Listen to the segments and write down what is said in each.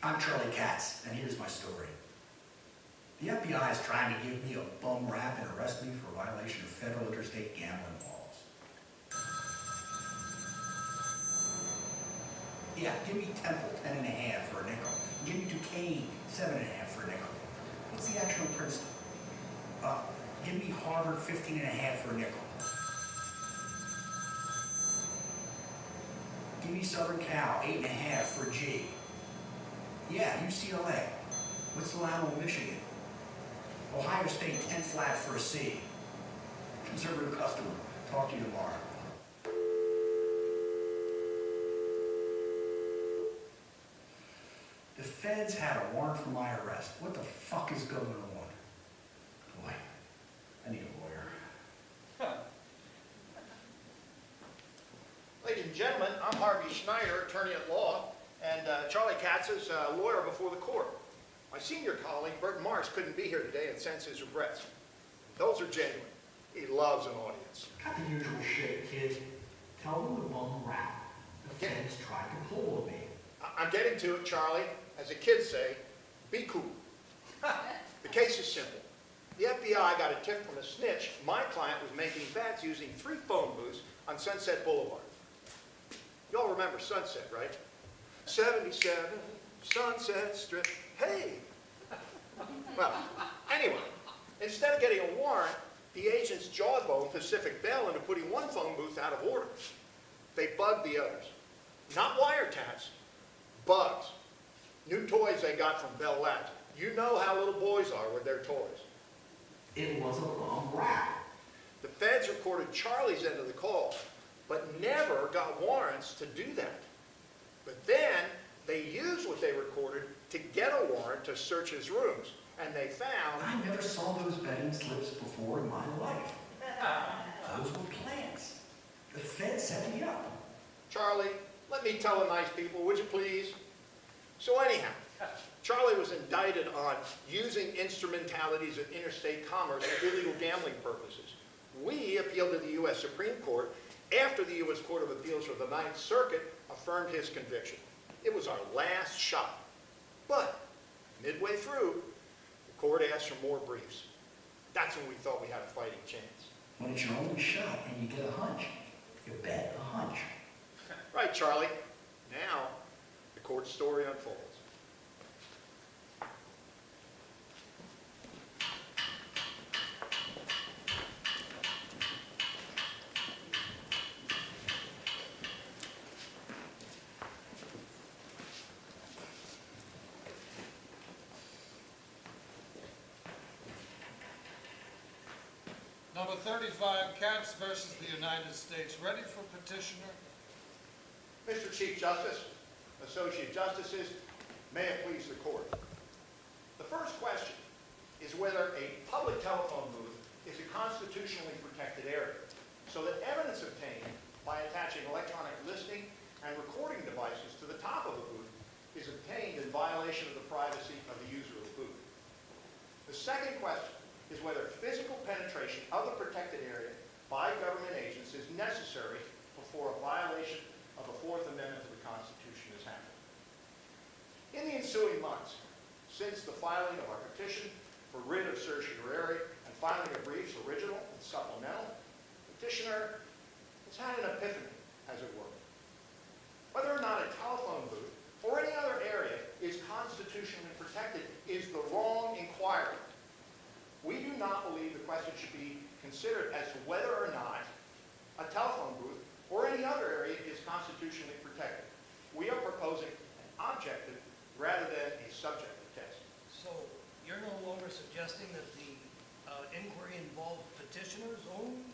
I'm Charlie Katz, and here's my story. The FBI is trying to give me a bum rap and arrest me for violation of federal interstate gambling laws. Yeah, give me Temple 10.5 for a nickel. Give me Duquesne 7.5 for a nickel. What's the actual principle? Give me Harvard 15.5 for a nickel. Give me Southern Cal 8.5 for a G. Yeah, UCLA. What's the Lambert, Michigan? Ohio State 10 flat for a C. Conservative customer. Talk to you tomorrow. The feds had a warrant for my arrest. What the fuck is going on? Boy, I need a lawyer. Huh. Ladies and gentlemen, I'm Harvey Schneider, attorney at law, and Charlie Katz is a lawyer before the court. My senior colleague, Burton Morris, couldn't be here today and sends his regrets. Those are genuine. He loves an audience. Got the usual shit, kid. Tell them the bum rap. The feds tried to pull me. I'm getting to it, Charlie. As the kids say, be cool. The case is simple. The FBI got a tip from a snitch. My client was making bets using 3 phone booths on Sunset Boulevard. You all remember Sunset, right? 77, Sunset Strip. Hey! Well, anyway, instead of getting a warrant, the agents jawboned Pacific Bell into putting 1 phone booth out of order. They bugged the others. Not wiretaps, bugs. New toys they got from Bell Labs. You know how little boys are with their toys. It was a bum rap. The feds recorded Charlie's end of the call, but never got warrants to do that. But then they used what they recorded to get a warrant to search his rooms, and they found... I never saw those betting slips before in my life. Those were plans. The feds set me up. Charlie, let me tell the nice people, would you please? So anyhow, Charlie was indicted on using instrumentalities of interstate commerce for illegal gambling purposes. We appealed to the U.S. Supreme Court after the U.S. Court of Appeals for the Ninth Circuit affirmed his conviction. It was our last shot. But midway through, the court asked for more briefs. That's when we thought we had a fighting chance. When it's your only shot and you get a hunch, you bet a hunch. Right, Charlie. Now, the court story unfolds. Number 35, Katz versus the United States. Ready for petitioner? Mr. Chief Justice, Associate Justices, may it please the court. The first question is whether a public telephone booth is a constitutionally protected area, so that evidence obtained by attaching electronic listening and recording devices to the top of the booth is obtained in violation of the privacy of the user of the booth. The second question is whether physical penetration of the protected area by government agents is necessary before a violation of the Fourth Amendment to the Constitution has happened. In the ensuing months, since the filing of our petition for writ of certiorari and filing of briefs, original and supplemental, the petitioner has had an epiphany, as it were. Whether or not a telephone booth or any other area is constitutionally protected is the wrong inquiry. We do not believe the question should be considered as to whether or not a telephone booth or any other area is constitutionally protected. We are proposing an objective rather than a subjective test. So you're no longer suggesting that the inquiry involved petitioner's own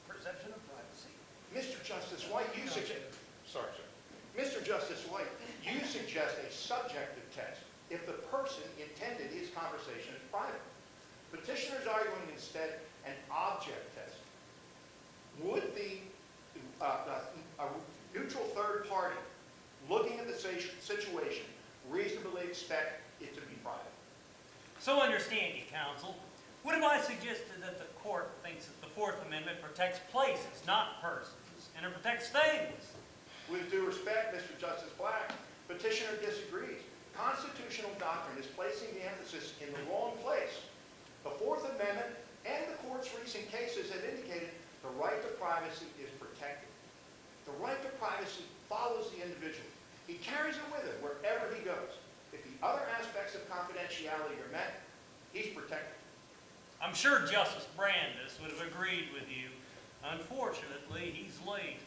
perception of privacy? Mr. Justice White, you suggest... Sorry, sir. Mr. Justice White, you suggest a subjective test if the person intended his conversation as private. Petitioners arguing instead an object test. Would the a neutral third party looking at the situation reasonably expect it to be private? So understand you, counsel. What if I suggested that the court thinks that the Fourth Amendment protects places, not persons, and it protects things? With due respect, Mr. Justice Black, petitioner disagrees. constitutional doctrine is placing the emphasis in the wrong place. The Fourth Amendment and the court's recent cases have indicated the right to privacy is protected. The right to privacy follows the individual. He carries it with him wherever he goes. If the other aspects of confidentiality are met, he's protected. I'm sure Justice Brandis would have agreed with you. Unfortunately, he's late.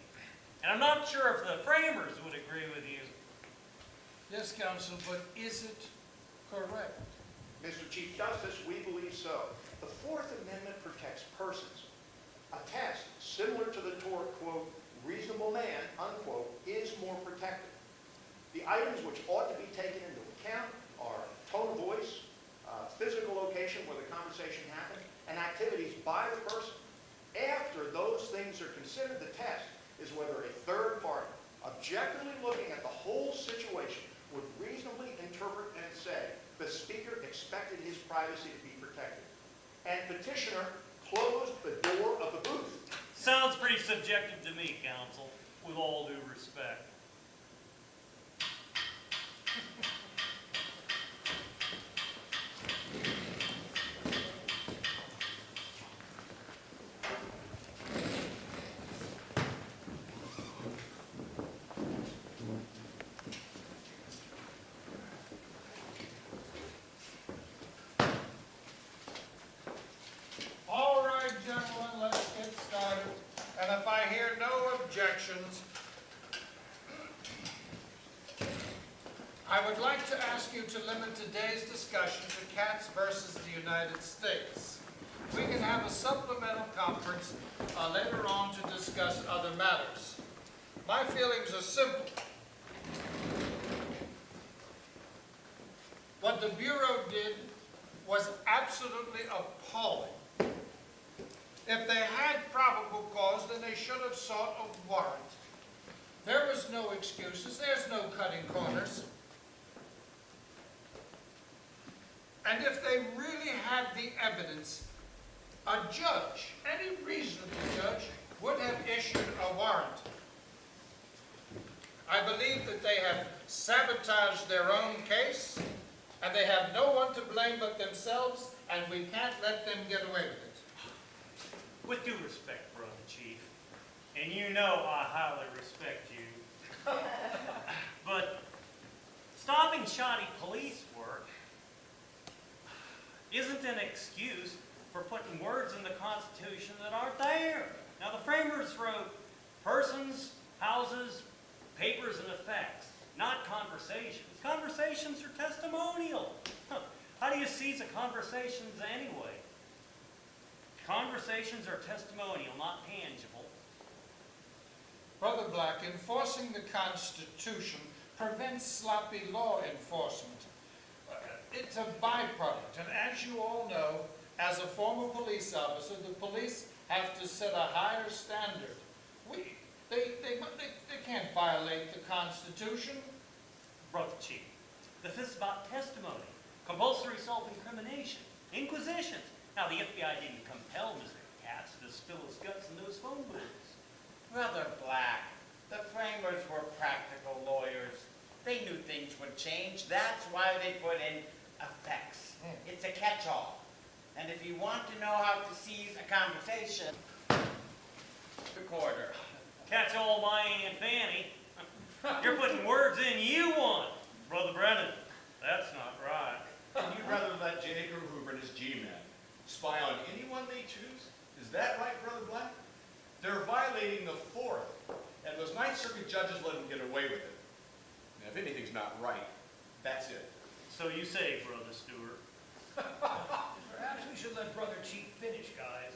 And I'm not sure if the framers would agree with you. Yes, counsel, but is it correct? Mr. Chief Justice, we believe so. The Fourth Amendment protects persons. A test similar to the tort, quote, reasonable man, unquote, is more protective. The items which ought to be taken into account are tone of voice, physical location where the conversation happened, and activities by the person. After those things are considered, the test is whether a third party, objectively looking at the whole situation, would reasonably interpret and say the speaker expected his privacy to be protected. And petitioner closed the door of the booth. Sounds pretty subjective to me, counsel, with all due respect. All right, gentlemen, let's get started. And if I hear no objections, I would like to ask you to limit today's discussion to Katz versus the United States. We can have a supplemental conference later on to discuss other matters. My feelings are simple. What the Bureau did was absolutely appalling. If they had probable cause, then they should have sought a warrant. There was no excuses. There's no cutting corners. And if they really had the evidence, a judge, any reasonable judge, would have issued a warrant. I believe that they have sabotaged their own case, and they have no one to blame but themselves, and we can't let them get away with it. With due respect, Brother Chief, and you know I highly respect you, but stopping shoddy police work isn't an excuse for putting words in the Constitution that aren't there. Now, the framers wrote persons, houses, papers, and effects, not conversations. Conversations are testimonial. How do you seize a conversations anyway? Conversations are testimonial, not tangible. Brother Black, enforcing the Constitution prevents sloppy law enforcement. It's a byproduct, and as you all know, as a former police officer, the police have to set a higher standard. They can't violate the Constitution. Brother Chief, this is about testimony, compulsory self-incrimination, inquisitions. Now, the FBI didn't compel Mr. Katz to spill his guts in those phone booths. Brother Black, the framers were practical lawyers. They knew things would change. That's why they put in effects. It's a catch-all. And if you want to know how to seize a conversation, recorder. Catch all my Aunt Fanny. You're putting words in you want, Brother Brennan. That's not right. And you'd rather let J. Edgar Hoover and his G-men spy on anyone they choose? Is that right, Brother Black? They're violating the Fourth, and those Ninth Circuit judges let them get away with it. And if anything's not right, that's it. So you say, Brother Stewart. Perhaps we should let Brother Chief finish, guys.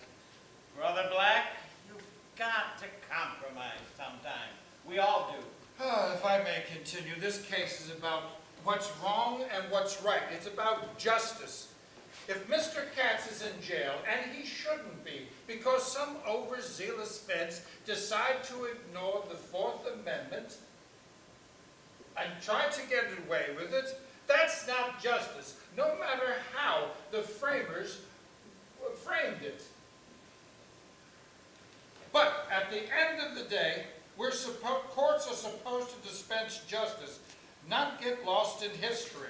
Brother Black, you've got to compromise sometime. We all do. If I may continue, this case is about what's wrong and what's right. It's about justice. If Mr. Katz is in jail, and he shouldn't be, because some overzealous feds decide to ignore the Fourth Amendment and try to get away with it, that's not justice, no matter how the framers framed it. But at the end of the day, courts are supposed to dispense justice, not get lost in history.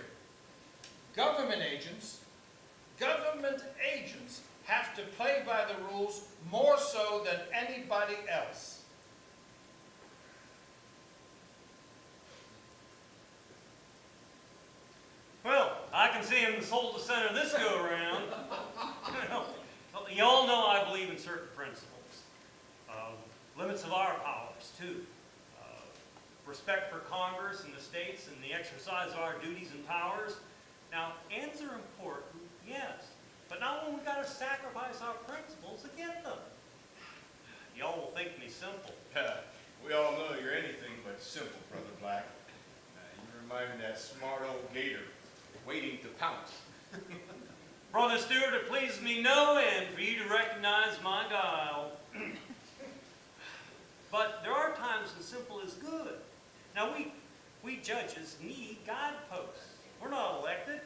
Government agents have to play by the rules more so than anybody else. Well, I can see him sold the center this go around. Y'all know I believe in certain principles. Limits of our powers, too. Respect for Congress and the states and the exercise of our duties and powers. Now, ends are important, yes, but not when we gotta sacrifice our principles to get them. Y'all will think me simple. We all know you're anything but simple, Brother Black. You remind me of that smart old gator waiting to pounce. Brother Stewart, it pleases me no end for you to recognize my guile. But there are times when simple is good. Now, we judges need guideposts. We're not elected.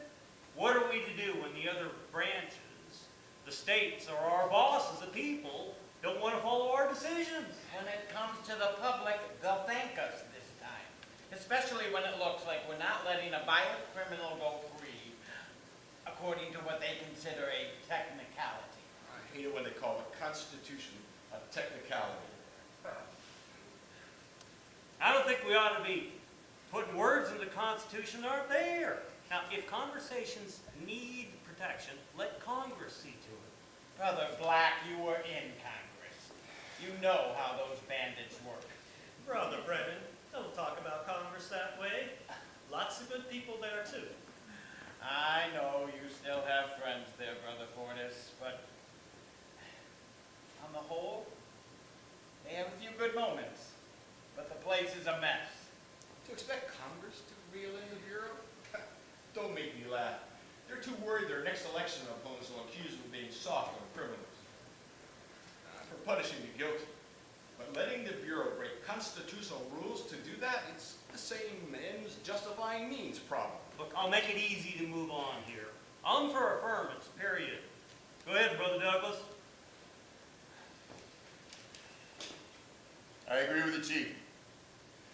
What are we to do when the other branches, the states, or our bosses, the people, don't want to follow our decisions? When it comes to the public, they'll thank us this time. Especially when it looks like we're not letting a violent criminal go free according to what they consider a technicality. I hate it when they call the Constitution a technicality. I don't think we ought to be putting words in the Constitution that aren't there. Now, if conversations need protection, let Congress see to it. Brother Black, you were in Congress. You know how those bandits work. Brother Brennan, don't talk about Congress that way. Lots of good people there, too. I know you still have friends there, Brother Fortas, but on the whole, they have a few good moments. But the place is a mess. To expect Congress to reel in the Bureau? Don't make me laugh. They're too worried their next election opponents will accuse them of being soft on criminals. For punishing the guilty. But letting the Bureau break constitutional rules to do that, it's the same ends justifying means problem. Look, I'll make it easy to move on here. I'm for affirmance, period. Go ahead, Brother Douglas. I agree with the chief.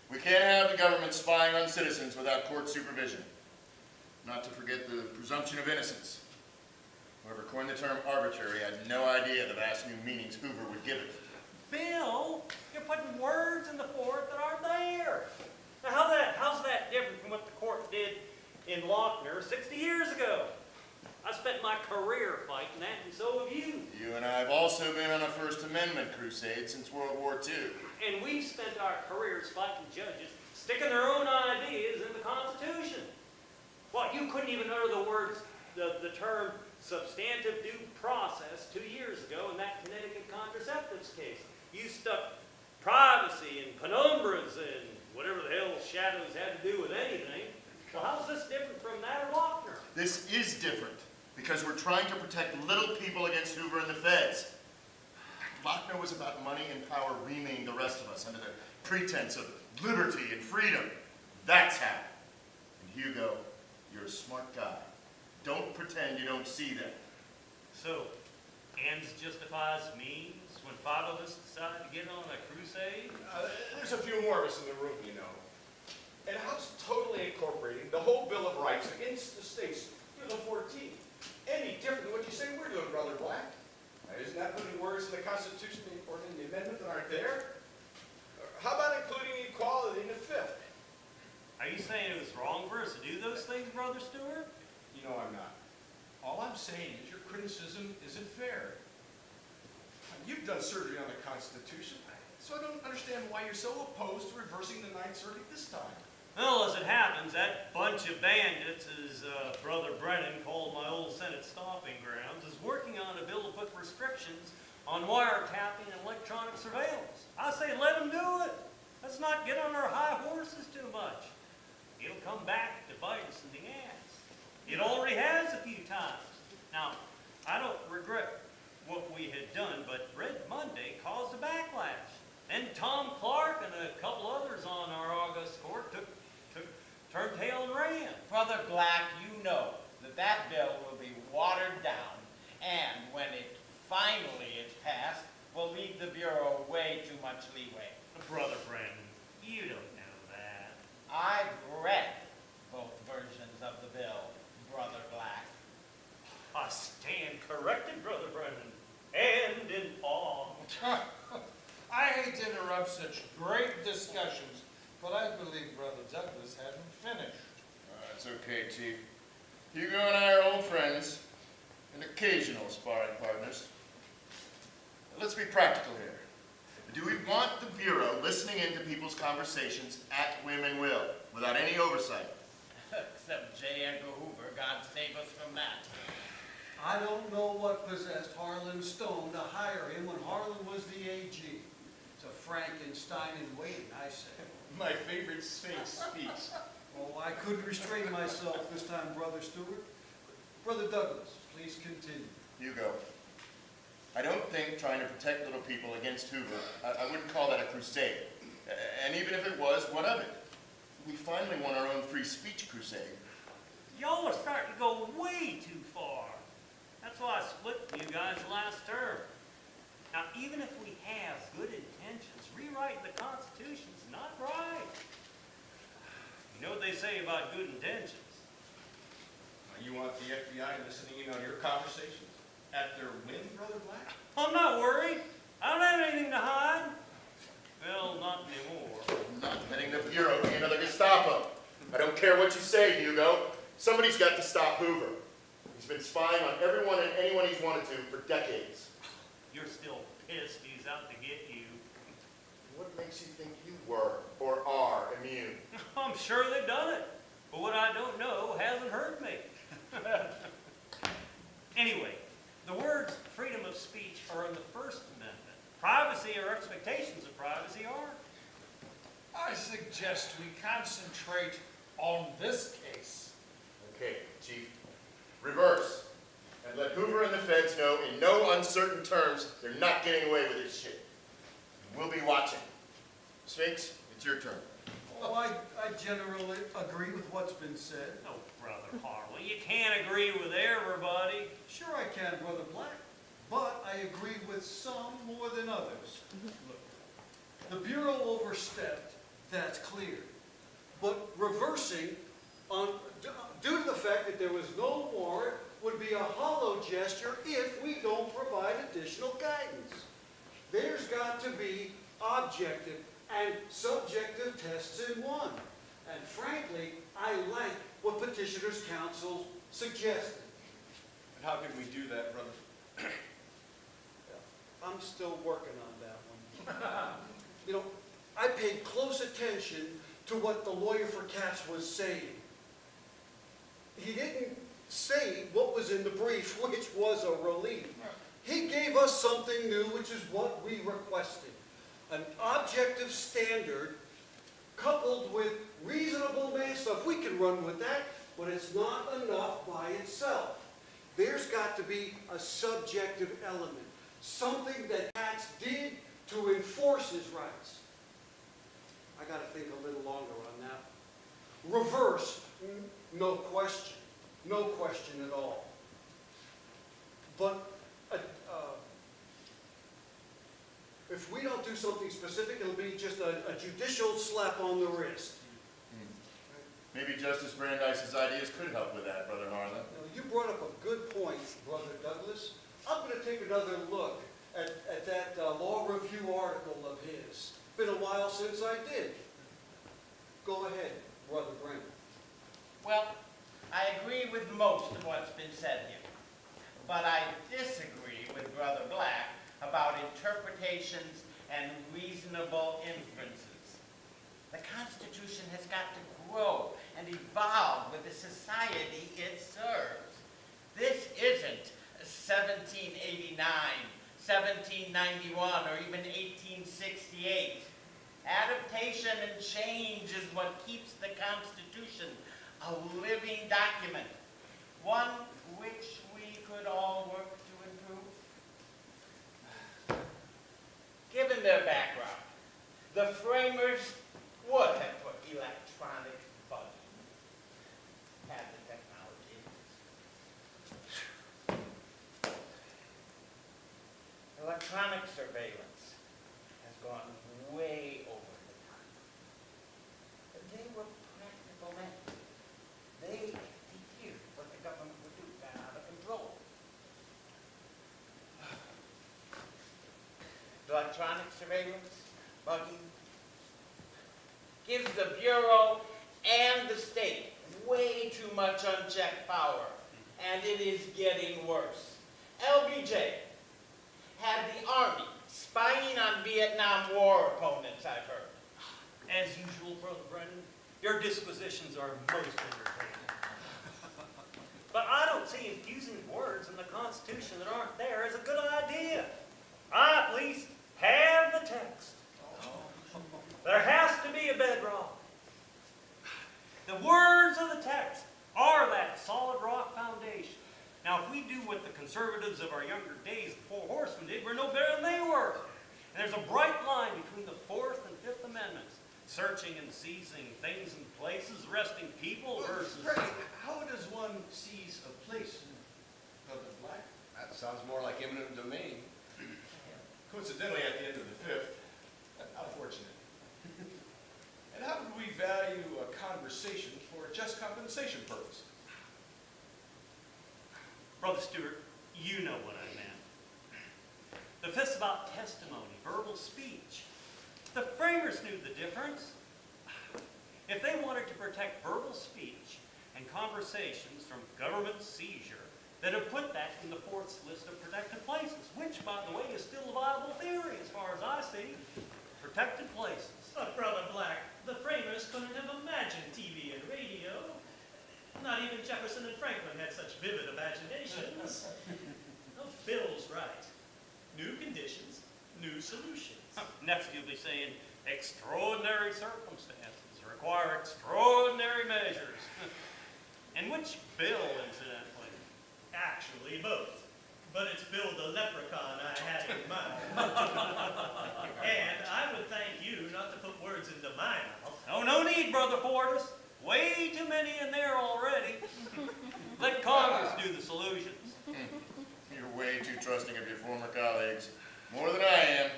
We can't have the government spying on citizens without court supervision. Not to forget the presumption of innocence. Whoever coined the term arbitrary had no idea the vast new meanings Hoover would give it. Bill, you're putting words in the fort that aren't there. Now, how's that different from what the court did in Lochner 60 years ago? I spent my career fighting that, and so have you. You and I have also been on a First Amendment crusade since World War II. And we've spent our careers fighting judges, sticking their own ideas in the Constitution. What, you couldn't even utter the words, the term substantive due process 2 years ago in that Connecticut contraceptives case. You stuck privacy and penumbras and whatever the hell shadows had to do with anything. Well, how's this different from that or Lochner? This is different because we're trying to protect little people against Hoover and the feds. Lochner was about money and power reaming the rest of us under the pretense of liberty and freedom. That's how. And Hugo, you're a smart guy. Don't pretend you don't see that. So, ends justifies means when five of us decide to get on a crusade? There's a few more of us in the room, you know. And how's totally incorporating the whole Bill of Rights against the states through the 14th any different than what you say we're doing, Brother Black? Isn't that putting words in the Constitution or in the amendment that aren't there? How about including equality in the 5th? Are you saying it was wrong for us to do those things, Brother Stewart? You know I'm not. All I'm saying is your criticism isn't fair. You've done surgery on the Constitution, so I don't understand why you're so opposed to reversing the Ninth Circuit this time. Well, as it happens, that bunch of bandits, as Brother Brennan called my old Senate stomping grounds, is working on a bill to put restrictions on wiretapping and electronic surveillance. I say let them do it. Let's not get on our high horses too much. It'll come back to bite us in the ass. It already has a few times. Now, I don't regret what we had done, but Red Monday caused a backlash. Then Tom Clark and a couple others on our august court turned tail and ran. Brother Black, you know that bill will be watered down, and when it finally is passed, will leave the Bureau way too much leeway. Brother Brennan, you don't know that. I've read erected, Brother Brennan, and in awe. I hate to interrupt such great discussions, but I believe Brother Douglas hadn't finished. It's okay, Chief. Hugo and I are old friends and occasional sparring partners. Let's be practical here. Do we want the Bureau listening into people's conversations at whim and will, without any oversight? Except J. Edgar Hoover, God save us from that. I don't know what possessed Harlan Stone to hire him when Harlan was the AG. It's a Frankenstein in waiting, I say. My favorite Sphinx speaks. Oh, I couldn't restrain myself this time, Brother Stewart. Brother Douglas, please continue. Hugo, I don't think trying to protect little people against Hoover, I wouldn't call that a crusade. And even if it was, what of it? We finally won our own free speech crusade. Y'all are starting to go way too far. That's why I split with you guys last term. Now, even if we have good intentions, rewriting the Constitution's not right. You know what they say about good intentions? You want the FBI listening in on your conversations? At their whim, Brother Black? I'm not worried. I don't have anything to hide. Well, not anymore. Not letting the Bureau be another Gestapo. I don't care what you say, Hugo. Somebody's got to stop Hoover. He's been spying on everyone and anyone he's wanted to for decades. You're still pissed he's out to get you. What makes you think you were or are immune? I'm sure they've done it. But what I don't know hasn't hurt me. Anyway, the words freedom of speech are in the First Amendment. Privacy or expectations of privacy aren't. I suggest we concentrate on this case. Okay, Chief. Reverse. And let Hoover and the feds know in no uncertain terms they're not getting away with this shit. We'll be watching. Sphinx, it's your turn. Oh, I generally agree with what's been said. Oh, Brother Harlan, you can't agree with everybody. Sure I can, Brother Black, but I agree with some more than others. Look, the Bureau overstepped, that's clear. But reversing, due to the fact that there was no warrant, would be a hollow gesture if we don't provide additional guidance. There's got to be objective and subjective tests in one. And frankly, I like what Petitioners' Counsel suggested. And how can we do that, Brother? I'm still working on that one. You know, I paid close attention to what the lawyer for Katz was saying. He didn't say what was in the brief, which was a relief. He gave us something new, which is what we requested. An objective standard coupled with reasonable man stuff. We can run with that, but it's not enough by itself. There's got to be a subjective element, something that Katz did to enforce his rights. I got to think a little longer on that. Reverse, no question at all. But if we don't do something specific, it'll be just a judicial slap on the wrist. Maybe Justice Brandeis's ideas could help with that, Brother Harlan. Now, you brought up a good point, Brother Douglas. I'm going to take another look at that law review article of his. Been a while since I did. Go ahead, Brother Brennan. Well, I agree with most of what's been said here. But I disagree with Brother Black about interpretations and reasonable inferences. The Constitution has got to grow and evolve with the society it serves. This isn't 1789, 1791, or even 1868. Adaptation and change is what keeps the Constitution a living document, one which we could all work to improve. Given their background, the framers would have put electronic voting, had the technology. Electronic surveillance has gone way over the top. But they were practical men. They feared what the government would do, got out of control. electronic surveillance, bugging, gives the Bureau and the state way too much unchecked power, and it is getting worse. LBJ had the Army spying on Vietnam War opponents, I've heard. As usual, Brother Brennan, your disquisitions are most entertaining. But I don't see infusing words in the Constitution that aren't there as a good idea. I, at least, have the text. There has to be a bedrock. The words of the text are that solid rock foundation. Now, if we do what the conservatives of our younger days, the Four Horsemen, did, we're no better than they were. And there's a bright line between the Fourth and Fifth Amendments, searching and seizing things and places, arresting people versus... Right. How does one seize a place, Brother Black? That sounds more like eminent domain. Coincidentally, at the end of the fifth. How fortunate. And how would we value a conversation for a just compensation purpose? Brother Stewart, you know what I meant. The Fifth's about testimony, verbal speech. The framers knew the difference. If they wanted to protect verbal speech and conversations from government seizure, they'd have put that in the Fourth's list of protected places, which, by the way, is still a viable theory as far as I see. Protected places. But Brother Black, the framers couldn't have imagined TV and radio. Not even Jefferson and Franklin had such vivid imaginations. Oh, Bill's right. New conditions, new solutions. Next you'll be saying, extraordinary circumstances require extraordinary measures. And which bill, incidentally? Actually, both. But it's Bill the Leprechaun I had in mind. And I would thank you not to put words into my mouth. Oh, no need, Brother Fortas. Way too many in there already. Let Congress do the solutions. You're way too trusting of your former colleagues. More than I am.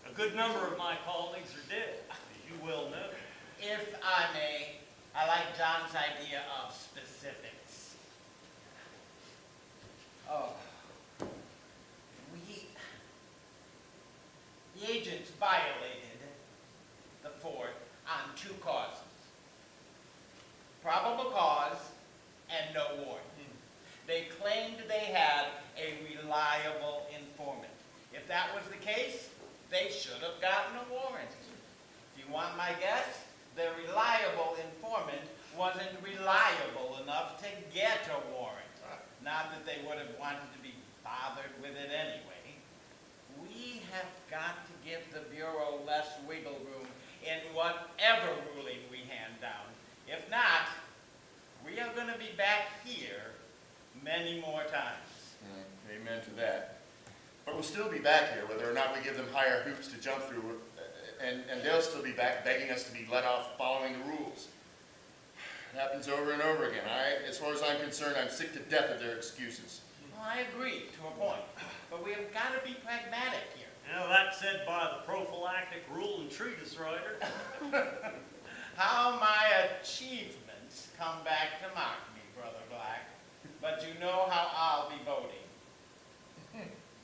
A good number of my colleagues are dead, as you well know. If I may, I like John's idea of specifics. Oh. The agents violated the Fourth on two causes. Probable cause and no warrant. They claimed they had a reliable informant. If that was the case, they should have gotten a warrant. If you want my guess, the reliable informant wasn't reliable enough to get a warrant. Not that they would have wanted to be bothered with it anyway. We have got to give the Bureau less wiggle room in whatever ruling we hand down. If not, we are going to be back here many more times. Amen to that. But we'll still be back here, whether or not we give them higher hoops to jump through, and they'll still be back begging us to be let off following the rules. It happens over and over again. As far as I'm concerned, I'm sick to death of their excuses. Well, I agree to a point, but we have got to be pragmatic here. Now, that's said by the prophylactic rule and treatise writer. How my achievements come back to mock me, Brother Black, but you know how I'll be voting.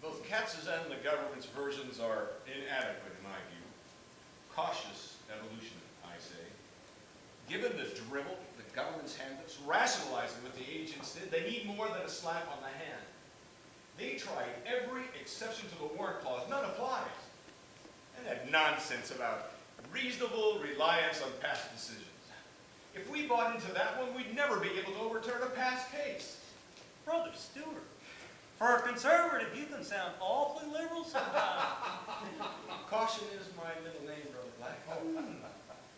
Both Katz's and the government's versions are inadequate in my view. Cautious evolution, I say. Given the drivel the government's handbooks, rationalizing what the agents did, they need more than a slap on the hand. They tried every exception to the warrant clause. None applies. And that nonsense about reasonable reliance on past decisions. If we bought into that one, we'd never be able to overturn a past case. Brother Stewart, for a conservative, you can sound awfully liberal sometimes. Caution is my middle name, Brother Black.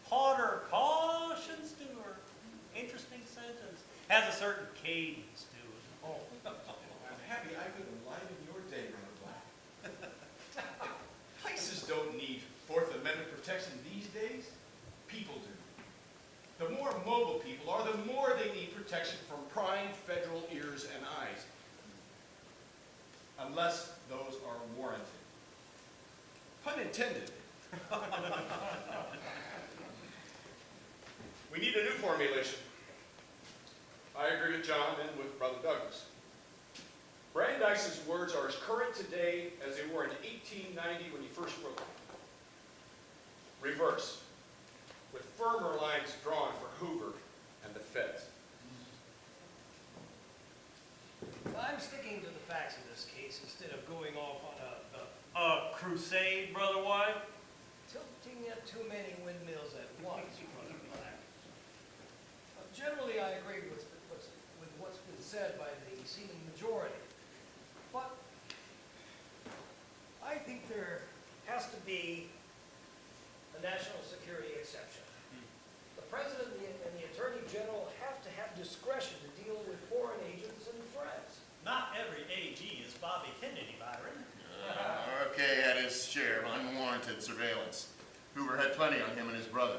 Potter, caution, Stewart. Interesting sentence. Has a certain cadence to it. Oh, I'm happy I could enliven your day, Brother Black. Places don't need Fourth Amendment protection these days. People do. The more mobile people are, the more they need protection from prying federal ears and eyes. Unless those are warranted. Pun intended. We need a new formulation. I agree with John and with Brother Douglas. Brandeis's words are as current today as they were in 1890 when he first wrote them. Reverse, with firmer lines drawn for Hoover and the feds. I'm sticking to the facts of this case instead of going off on A crusade, Brother White? tilting at too many windmills at once, Brother Black. Generally, I agree with what's been said by the seeming majority. But I think there has to be a national security exception. The President and the Attorney General have to have discretion to deal with foreign agents and threats. Not every AG is Bobby Kennedy, Byron. Okay, had his share of unwarranted surveillance. Hoover had plenty on him and his brother.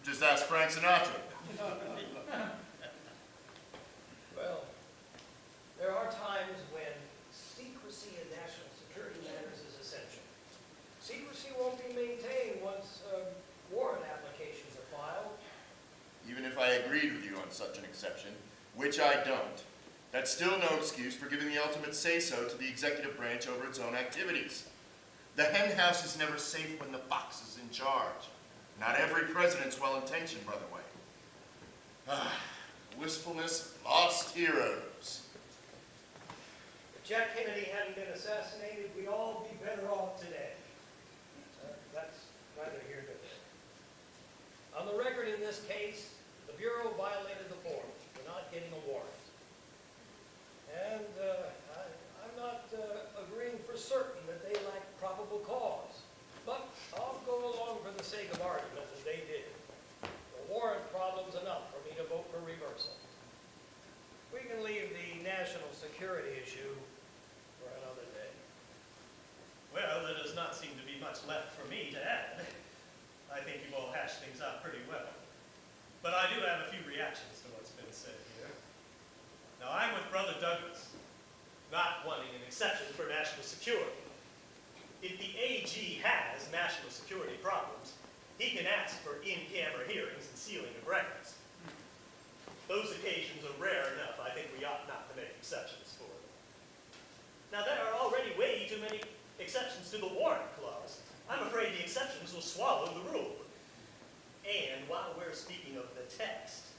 Just ask Frank Sinatra. Well, there are times when secrecy in national security matters is essential. Secrecy won't be maintained once warrant applications are filed. Even if I agreed with you on such an exception, which I don't, that's still no excuse for giving the ultimate say-so to the executive branch over its own activities. The hen house is never safe when the fox is in charge. Not every president's well-intentioned, Brother White. Wistfulness of lost heroes. If Jack Kennedy hadn't been assassinated, we'd all be better off today. That's neither here nor there. On the record in this case, the Bureau violated the forms for not getting a warrant. And I'm not agreeing for certain that they lack probable cause. But I'll go along for the sake of argument that they did. The warrant problem's enough for me to vote for reversal. We can leave the national security issue for another day. Well, there does not seem to be much left for me to add. I think you've all hashed things out pretty well. But I do have a few reactions to what's been said here. Now, I'm with Brother Douglas, not wanting an exception for national security. If the AG has national security problems, he can ask for in-camera hearings and sealing of records. Those occasions are rare enough. I think we ought not to make exceptions for them. Now, there are already way too many exceptions to the warrant clause. I'm afraid the exceptions will swallow the rule. And while we're speaking of the text,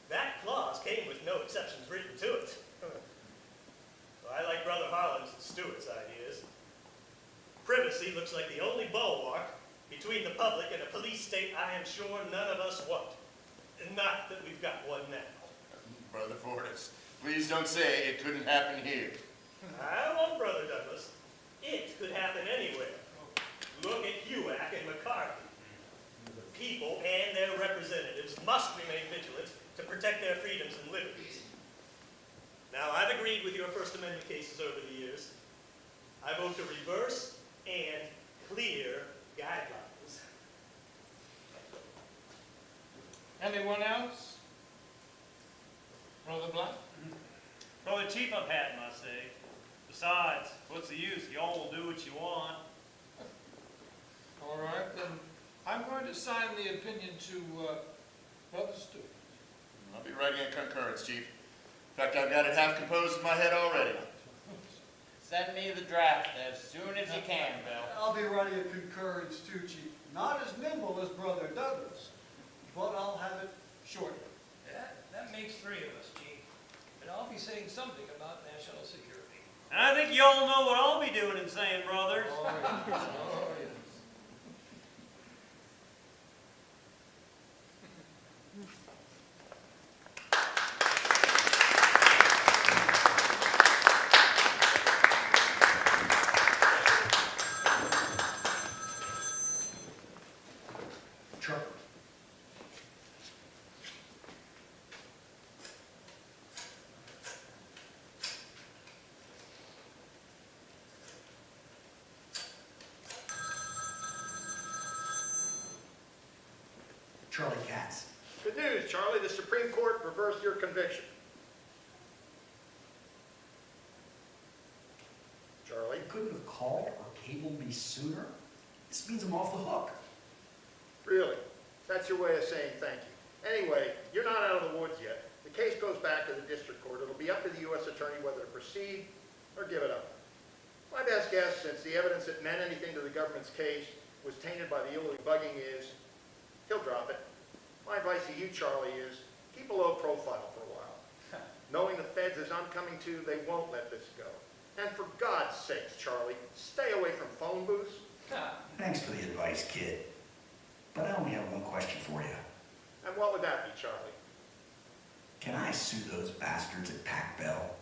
that clause came with no exceptions written to it. Well, I like Brother Harlan's and Stewart's ideas. Privacy looks like the only bulwark between the public and a police state I am sure none of us want. Not that we've got one now. Brother Fortas, please don't say it couldn't happen here. I won't, Brother Douglas. It could happen anywhere. Look at HUAC and McCarthy. The people and their representatives must remain vigilant to protect their freedoms and liberties. Now, I've agreed with your First Amendment cases over the years. I vote to reverse and clear guidelines. Anyone else? Brother Black? Brother Chief, I've had my say. Besides, what's the use? Y'all will do what you want. All right, then I'm going to sign the opinion to Brother Stewart. I'll be writing a concurrence, Chief. In fact, I've got it half composed in my head already. Send me the draft as soon as you can, Bill. I'll be writing a concurrence too, Chief. Not as nimble as Brother Douglas, but I'll have it shortly. That makes three of us, Chief. And I'll be saying something about national security. And I think y'all know what I'll be doing and saying, brothers. Oh, yes. Oh, yes. Charlie. Charlie Katz. Good news, Charlie. The Supreme Court reversed your conviction. Charlie? You couldn't have called or cabled me sooner? This means I'm off the hook. Really? That's your way of saying thank you. Anyway, you're not out of the woods yet. The case goes back to the district court. It'll be up to the U.S. Attorney whether to proceed or give it up. My best guess, since the evidence that meant anything to the government's case was tainted by the illegal bugging, is he'll drop it. My advice to you, Charlie, is keep a low profile for a while. Knowing the feds as I'm coming to, they won't let this go. And for God's sakes, Charlie, stay away from phone booths. Thanks for the advice, kid. But I only have one question for you. And what would that be, Charlie? Can I sue those bastards at Pac Bell?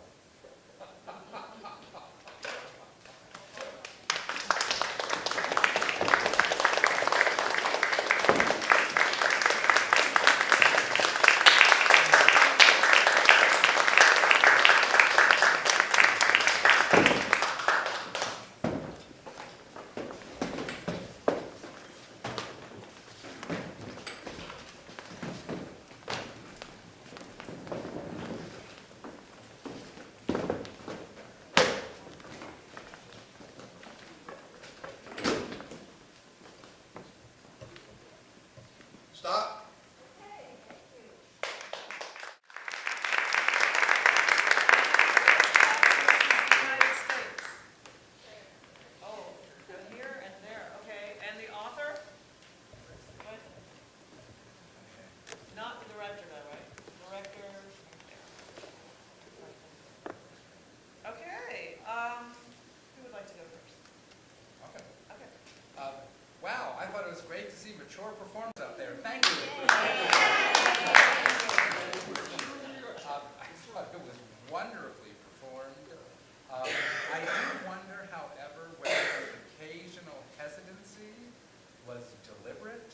Stop. United States. Oh, here and there, okay. And the author? What? Not the director, though, right? Director. Okay, who would like to go first? Okay. Okay. Wow, I thought it was great to see mature performers out there. Thank you. I thought it was wonderfully performed. I do wonder, however, whether the occasional hesitancy was deliberate,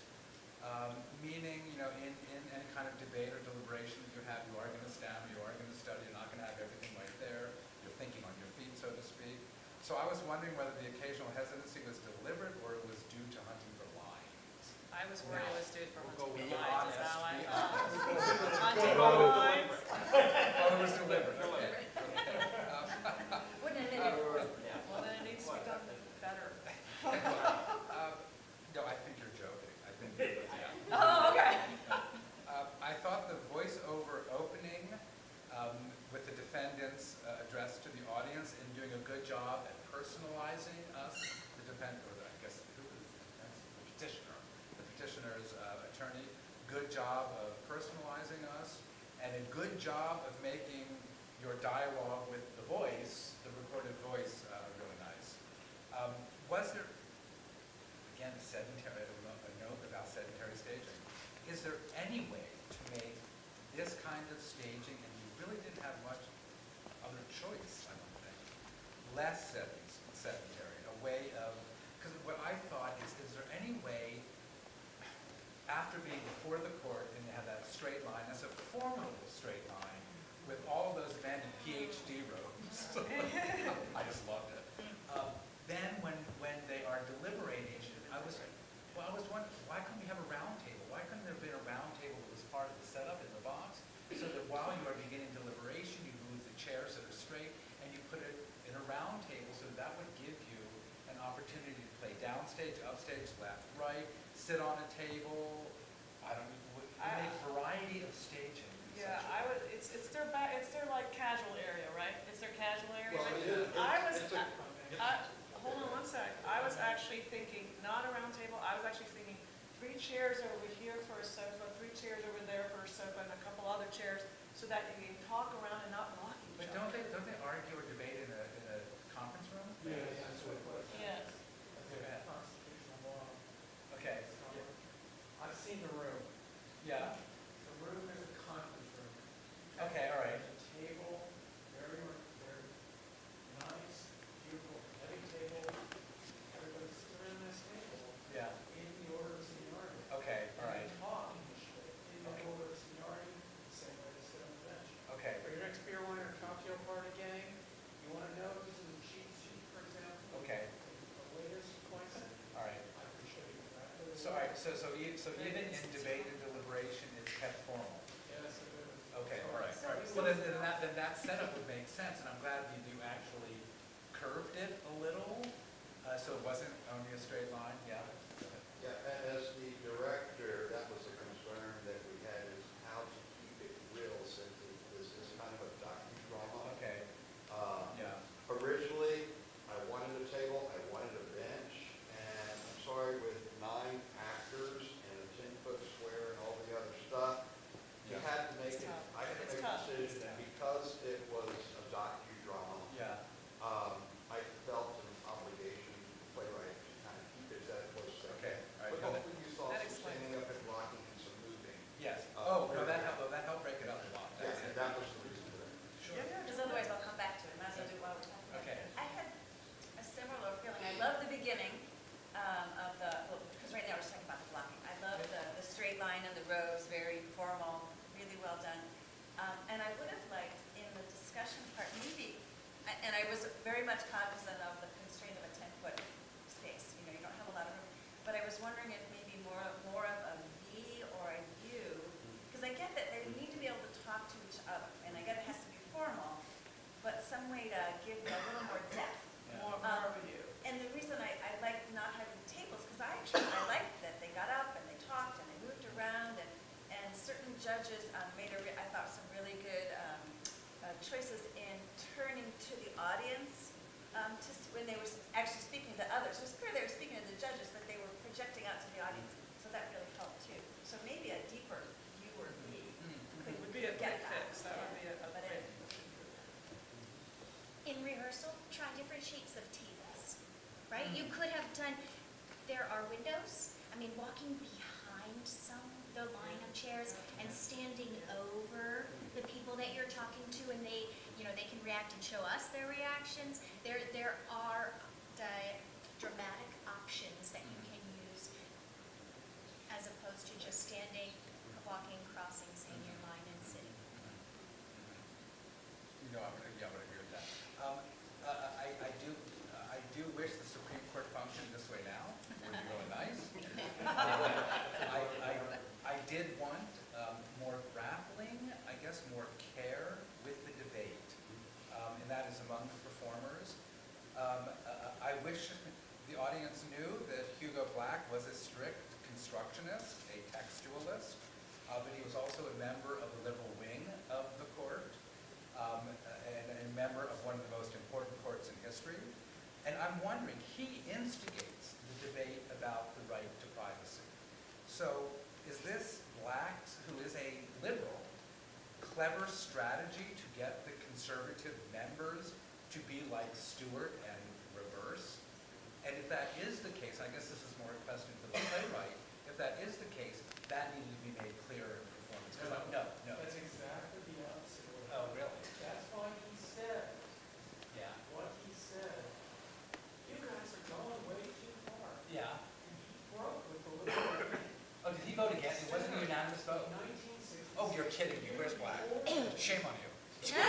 meaning, you know, in any kind of debate or deliberation you have, you are going to stand, you are going to study, you're not going to have everything right there. You're thinking on your feet, so to speak. So I was wondering whether the occasional hesitancy was deliberate or it was due to hunting for lines. I was worried it was due for We'll hunting be for lines, is that honest, right? be honest. Hunting for lines? Oh, it was deliberate, okay. Wouldn't it? Well, then it needs to be done better. No, I think you're joking. I think, yeah. Oh, okay. I thought the voiceover opening with the defendants addressed to the audience in doing a good job at personalizing us, the defendant, or I guess who was the petitioner, the petitioner's attorney, good job of personalizing us, and a good job of making your dialogue with the voice, the recorded voice, really nice. Was there, again, a note about sedentary staging. Is there any way to make this kind of staging, and you really didn't have much other choice, I don't think, less sedentary, a way of, because what I thought is there any way, after being before the court, and you have that straight line, that's a formidable straight line, with all of those men in PhD robes, I just loved it. Then when they are deliberating, I was wondering, why couldn't we have a round table? Why couldn't there have been a round table that was part of the setup in the box, so that while you are beginning deliberation, you move the chairs that are straight, and you put it in a round table, so that would give you an opportunity to play downstage, upstage, left, right, sit on a table. I don't know, make variety of staging. Yeah, I would, it's their like casual area, right? It's their casual area. Hold on one sec. I was actually thinking, not a round table, I was actually thinking 3 chairs over here for a sofa, 3 chairs over there for a sofa, and a couple other chairs, so that you can talk around and not block each But other. don't they argue or debate in a conference room? Yeah, that's what it was. Yes. Go ahead. Okay. I've seen the room. Yeah. The room is a conference room. Okay, all right. There's a table, very nice, beautiful, heavy table. Everybody's sitting around this table Yeah. in the order of seniority. Okay, all right. And talk in the order of seniority, the same way they sit on the bench. Okay. For your next beer, wine, or cocktail party game, you want to know this is a cheat sheet, for example. Okay. The latest appointment. All right. I can show you exactly. So, all right, so even in debate and deliberation, it's kept formal. Yes, it is. Okay, all right. Well, then that setup would make sense, and I'm glad you actually curved it a little, so it wasn't only a straight line. Yeah. Yeah, as the director, that was a concern that we had, is how to keep it real, since this is kind of a docudrama. Okay. Yeah. Originally, cognizant of the constraint of a 10-foot space. You know, you don't have a lot of room. But I was wondering if maybe more of a V or a U, because I get that they need to be able to talk to each other, and I get it has to be formal, but some way to give a little more depth. More of a U. And the reason I like not having tables, because I liked that they got up and they talked and they moved around, and certain judges made I thought some really good choices in turning to the audience when they were actually speaking to others. It was clear they were speaking to the judges, but they were projecting out to the audience, so that really helped too. So maybe a deeper U or V It would be a get big fix, that would be a But big. In rehearsal, try different shapes of tables, right? You could have done, there are windows, I mean, walking behind the line of chairs and standing over the people that you're talking to, and they can react and show us their reactions. There are dramatic options that you can use as opposed to just standing, walking, crossing, saying your line and sitting. I would agree with that. I do wish the Supreme Court functioned this way now. It would be really nice. I did want more grappling, I guess, more care with the debate, and that is among the performers. I wish the audience knew that Hugo Black was a strict constructionist, a textualist, but he was also a member of the liberal wing of the court, and a member of one of the most important courts in history. And I'm wondering, he instigates the debate about the right to privacy. So is this Black's, who is a liberal, clever strategy to get the conservative members to be like Stewart and reverse? And if that is the case, I guess this is more a question for the playwright, if that is the case, that needed to be made clearer in performance. No. That's exactly the opposite of what. Oh, really? That's why he said, Yeah. what he said, you guys are going way too far. Yeah. And he broke with the liberal. Oh, did he vote again? It wasn't a unanimous vote? 1960. Oh, you're kidding me. Where's Black? Shame on you. The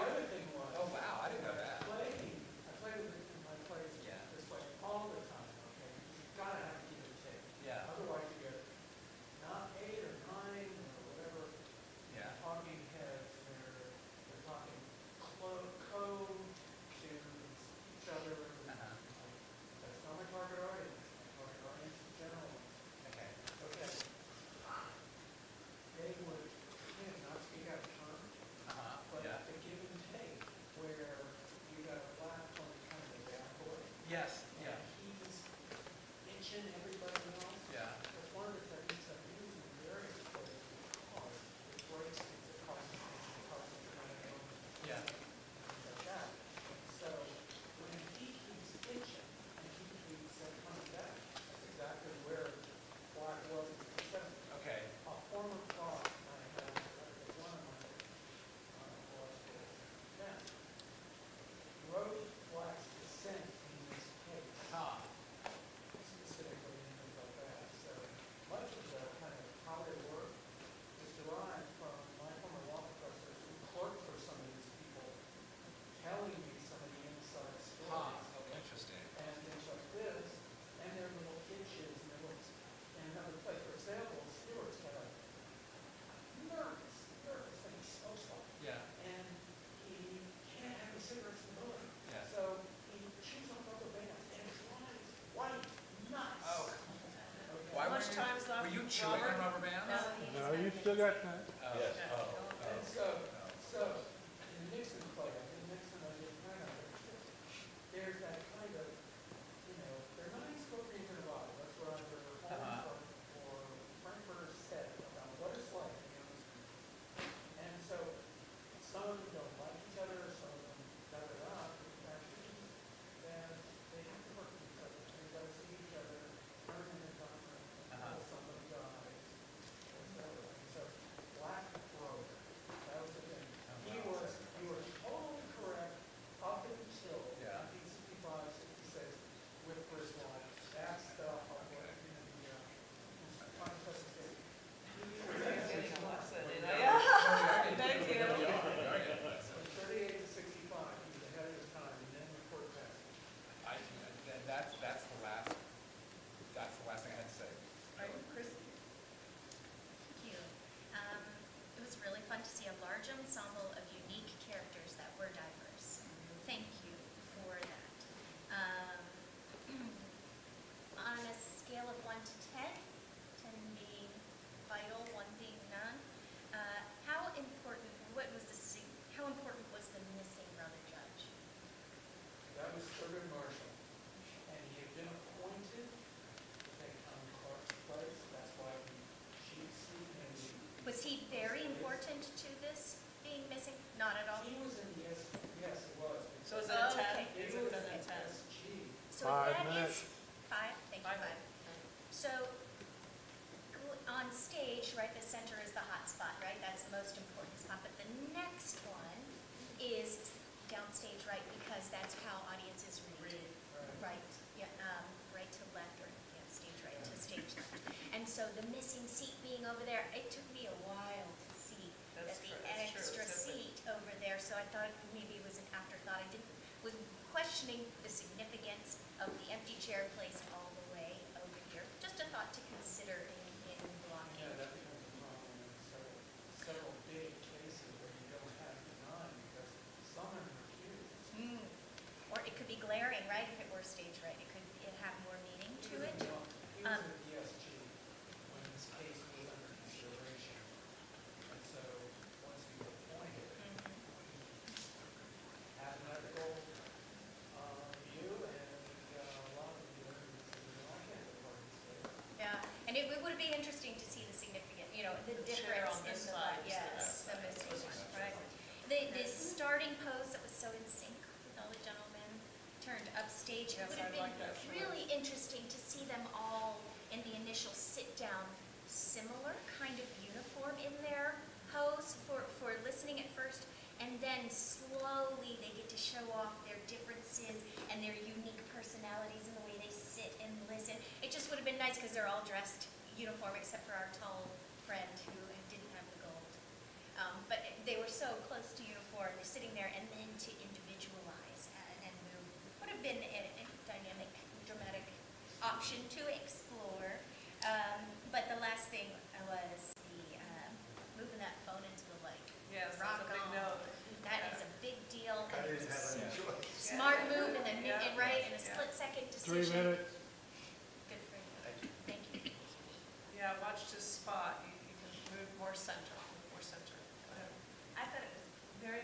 other thing was. Oh, wow. I didn't know that. I play with it in my plays this way all the time, okay? You've got to have a give and take. Yeah. Otherwise you get not 8 or 9 or whatever. Yeah. Talking heads, they're talking code to each other. That's not my target audience. My target audience is general. Okay. Okay. They would, again, not speak out of turn, but Yeah. the give and take, where you got a Black on kind of the bad boy. Yes. Yeah. And he's itching everybody else. Yeah. That's one of the techniques I've used in various ways because it breaks things, it causes kind of Yeah. things like that. So when he keeps itching and he keeps coming back, that's exactly where Black was in the 70s. Okay. A former thought I had at one of my law school then wrote Black's dissent in this case, specifically and things like that. So much of the kind of how they work is derived from my former law professors who clerked for some of these people, telling me some of the inside stories. Oh, interesting. And things like this, and their little itches, and their little, and another place, for example, Stewart's got a nervous thing, he smokes like. Yeah. And he can't have any cigarettes in the building. Yeah. So he chews on rubber bands, and his line is white, nuts. Oh. Okay. Why Much time's left. were you chewing on rubber bands? No, No, you still got time. Oh. Yes. And so in Nixon play, in Nixon, I did kind of, there's that kind of, they're nice cookies in a bottle. That's what I've heard or Frankfurter said about what it's like. And so some of them don't like each other, some of them da-da-da, but the fact is that they have to work with each other. They've got to see each other, turn in the conference, until somebody dies, etc. And so Black broke. That was the So if that is, five, thank you, five. So on stage, right, the center is the hot spot, right? That's the most important spot. But the next one is downstage, right? Because that's how audiences read. Right, yeah, right to left, or stage right to stage left. And so the missing seat being over there, it took me a while to see that the extra seat over there. So I thought maybe it was an afterthought. Was questioning the significance of the empty chair placed all the way over here. Just a thought to consider in blocking. Yeah, that becomes a problem in several big cases where you don't have design because some are refused. Or it could be glaring, right? If it were stage right, it could have more meaning to it. He was at ESG when this case was under consideration. And so once he was appointed, had an ethical view, and a lot of the others said, I can't be part of this case. Yeah, and it would be interesting to see the significant, the chair difference on in this the, side yes, the missing one, right? The starting pose that was so in sync with all the gentlemen turned upstage, it Yes, would have I been like that choice. really interesting to see them all in the initial sit-down, similar kind of uniform in their pose for listening at first, and then slowly they get to show off their differences and their unique personalities and the way they sit and listen. It just would have been nice because they're all dressed uniform except for our tall friend who didn't have the gold. But they were so close to uniform, they're sitting there, and then to individualize and move would have been a dynamic, dramatic option to explore. But the last thing was the moving that phone into the lake. Yes, Rock that's a big on. no. That is a big deal. I And didn't it's have a any choice. smart move in the Yeah. right in a split-second 3 decision. minutes. Good for you. Thank you. Yeah, watch this spot. You can move more center. Go ahead. I thought it was very,